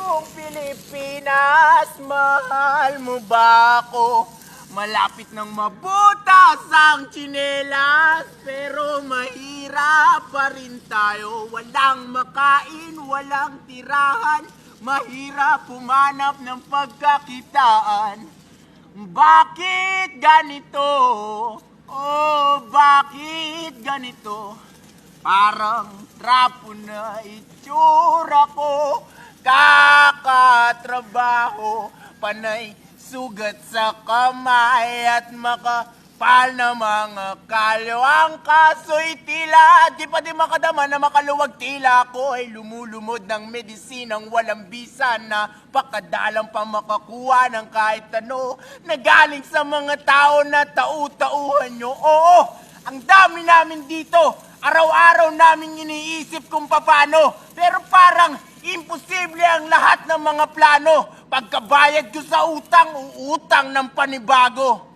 kong Pilipinas, mahal mo ba ako? Malapit nang mabutas ang tsinelas, pero mahirap pa rin tayo. Walang makain, walang tirahan, mahirap humanap ng pagkakitaan. Bakit ganito? Oh, bakit ganito? Parang trapo na itsura ko, kakatrabaho, panay sugat sa kamay at makapal na mga kalyo. Ang kaso'y tila, di pa di makadama na makaluwag, tila ako ay lumulumod ng medisinang walang bisa na pakadalang pa makakuha ng kahit ano na galing sa mga tao na tau-tauhan nyo. Oo, ang dami namin dito, araw-araw namin iniisip kung paano, pero parang imposible ang lahat ng mga plano. Pagkabayad ko sa utang, uutang ng panibago.